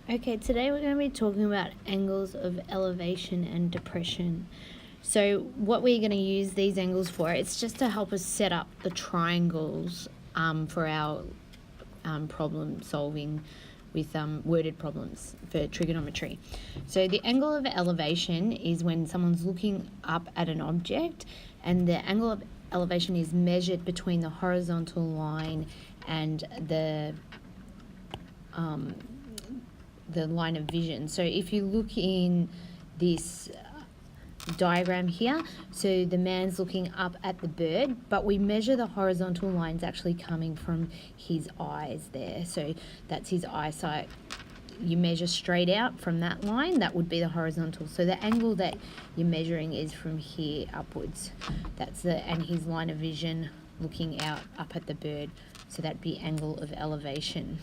Okay, today we're going to be talking about angles of elevation and depression. So what we're going to use these angles for, it's just to help us set up the triangles for our problem solving with worded problems for trigonometry. So the angle of elevation is when someone's looking up at an object, and the angle of elevation is measured between the horizontal line and the line of vision. So if you look in this diagram here, so the man's looking up at the bird, but we measure the horizontal lines actually coming from his eyes there. So that's his eyesight. You measure straight out from that line, that would be the horizontal. So the angle that you're measuring is from here upwards. And his line of vision looking out up at the bird. So that'd be angle of elevation.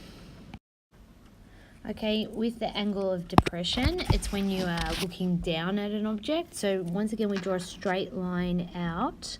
Okay, with the angle of depression, it's when you are looking down at an object. So once again, we draw a straight line out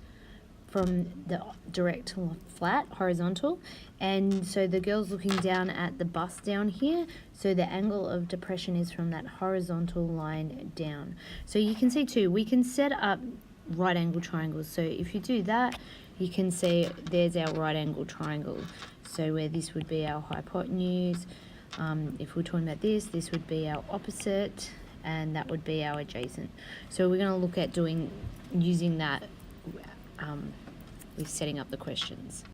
from the direct to flat, horizontal. And so the girl's looking down at the bus down here. So the angle of depression is from that horizontal line down. So you can see too, we can set up right angle triangles. So if you do that, you can see there's our right angle triangle. So where this would be our hypotenuse. If we're talking about this would be our opposite, and that would be our adjacent. So we're going to look at using that with setting up the questions.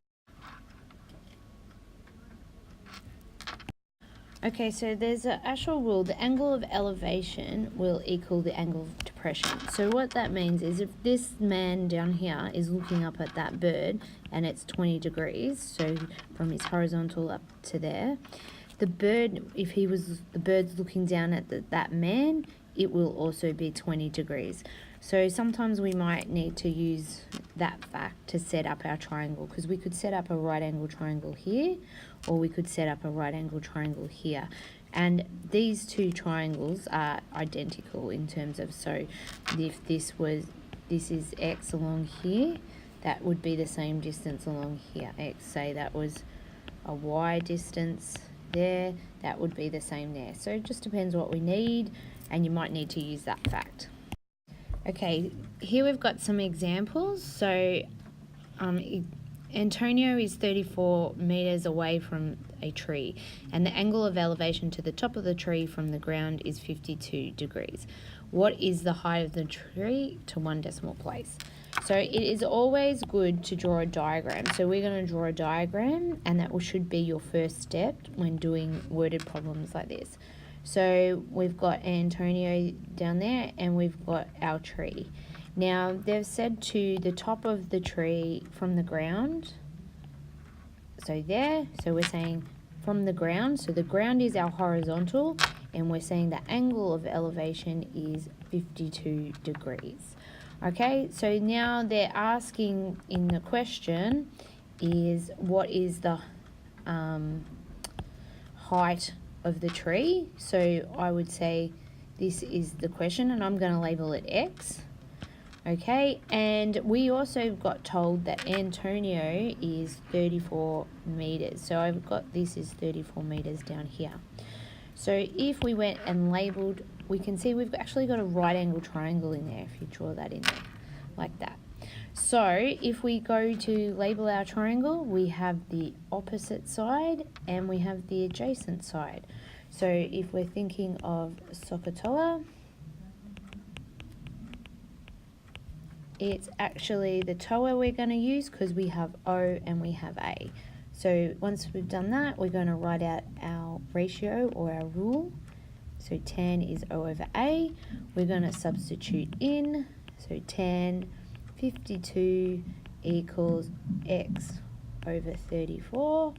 Okay, so there's an actual rule. The angle of elevation will equal the angle of depression. So what that means is if this man down here is looking up at that bird and it's 20 degrees, so from his horizontal up to there, the bird, if the bird's looking down at that man, it will also be 20 degrees. So sometimes we might need to use that fact to set up our triangle, because we could set up a right angle triangle here, or we could set up a right angle triangle here. And these two triangles are identical in terms of, so if this is x along here, that would be the same distance along here. X, say that was a y distance there, that would be the same there. So it just depends what we need, and you might need to use that fact. Okay, here we've got some examples. So Antonio is 34 meters away from a tree, and the angle of elevation to the top of the tree from the ground is 52 degrees. What is the height of the tree to one decimal place? So it is always good to draw a diagram. So we're going to draw a diagram, and that should be your first step when doing worded problems like this. So we've got Antonio down there, and we've got our tree. Now they've said to the top of the tree from the ground, so there, so we're saying from the ground, so the ground is our horizontal, and we're saying the angle of elevation is 52 degrees. Okay, so now they're asking in the question is what is the height of the tree. So I would say this is the question, and I'm going to label it X. Okay, and we also got told that Antonio is 34 meters. So I've got this is 34 meters down here. So if we went and labelled, we can see we've actually got a right angle triangle in there if you draw that in there, like that. So if we go to label our triangle, we have the opposite side and we have the adjacent side. So if we're thinking of Sokotoa, it's actually the toa we're going to use because we have O and we have A. So once we've done that, we're going to write out our ratio or our rule. So tan is O over A. We're going to substitute in. So tan 52 equals X over 34.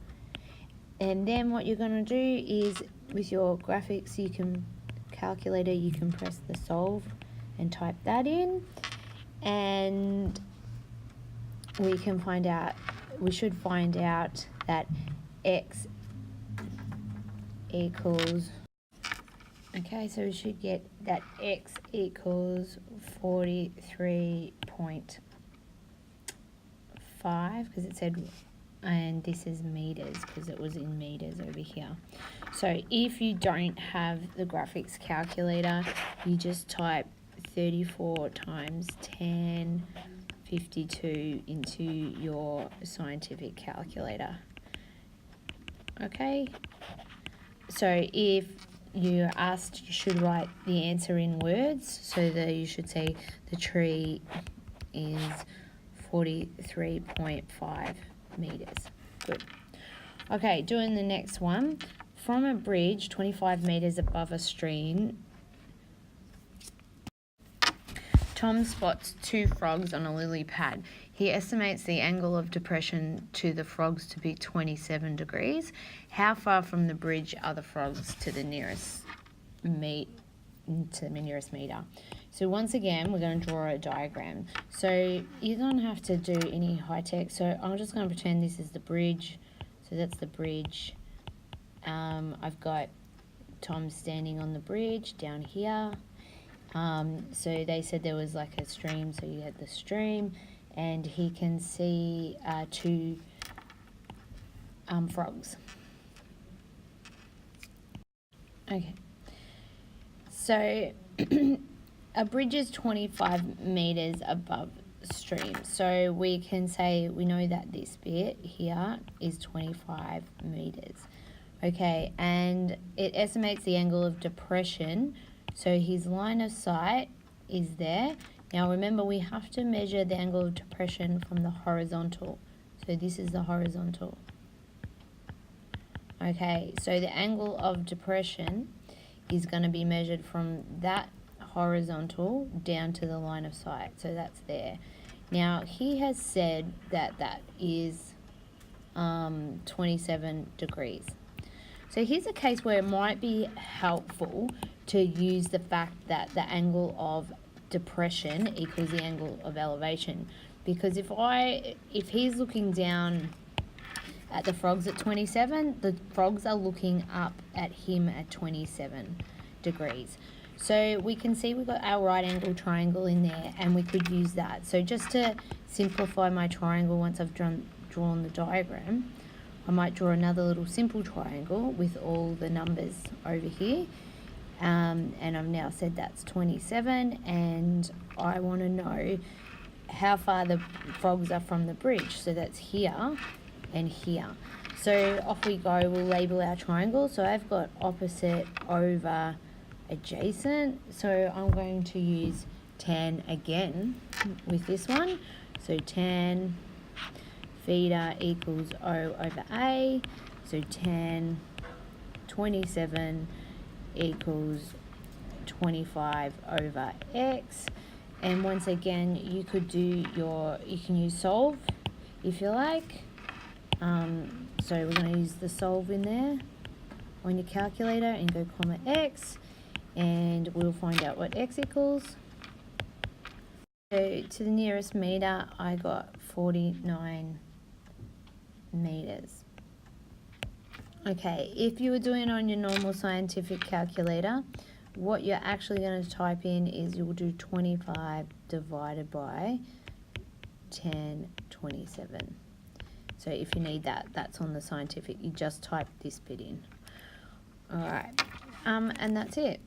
And then what you're going to do is with your graphics, calculator, you can press the solve and type that in. And we should find out that X equals, okay, so we should get that X equals 43.5 because it said and this is meters because it was in meters over here. So if you don't have the graphics calculator, you just type 34 times 1052 into your scientific calculator. Okay, so if you're asked, you should write the answer in words, so that you should say the tree is 43.5 meters. Good. Okay, doing the next one. From a bridge 25 meters above a stream, Tom spots 2 frogs on a lily pad. He estimates the angle of depression to the frogs to be 27 degrees. How far from the bridge are the frogs to the nearest meter? So once again, we're going to draw a diagram. So you don't have to do any high tech. So I'm just going to pretend this is the bridge. So that's the bridge. I've got Tom standing on the bridge down here. So they said there was like a stream, so you had the stream, and he can see 2 frogs. Okay, so a bridge is 25 meters above stream, so we can say we know that this bit here is 25 meters. Okay, and it estimates the angle of depression. So his line of sight is there. Now remember, we have to measure the angle of depression from the horizontal. So this is the horizontal. Okay, so the angle of depression is going to be measured from that horizontal down to the line of sight. So that's there. Now he has said that that is 27 degrees. So here's a case where it might be helpful to use the fact that the angle of depression equals the angle of elevation. Because if he's looking down at the frogs at 27, the frogs are looking up at him at 27 degrees. So we can see we've got our right angle triangle in there, and we could use that. So just to simplify my triangle, once I've drawn the diagram, I might draw another little simple triangle with all the numbers over here. And I've now said that's 27, and I want to know how far the frogs are from the bridge. So that's here and here. So off we go, we'll label our triangle. So I've got opposite over adjacent. So I'm going to use tan again with this one. So tan theta equals O over A. So tan 27 equals 25 over X. And once again, you can use solve if you like. So we're going to use the solve in there on your calculator and go comma X, and we'll find out what X equals. So to the nearest meter, I got 49 meters. Okay, if you were doing it on your normal scientific calculator, what you're actually going to type in is you'll do 25 divided by 1027. So if you need that, that's on the scientific. You just type this bit in. All right, and that's it.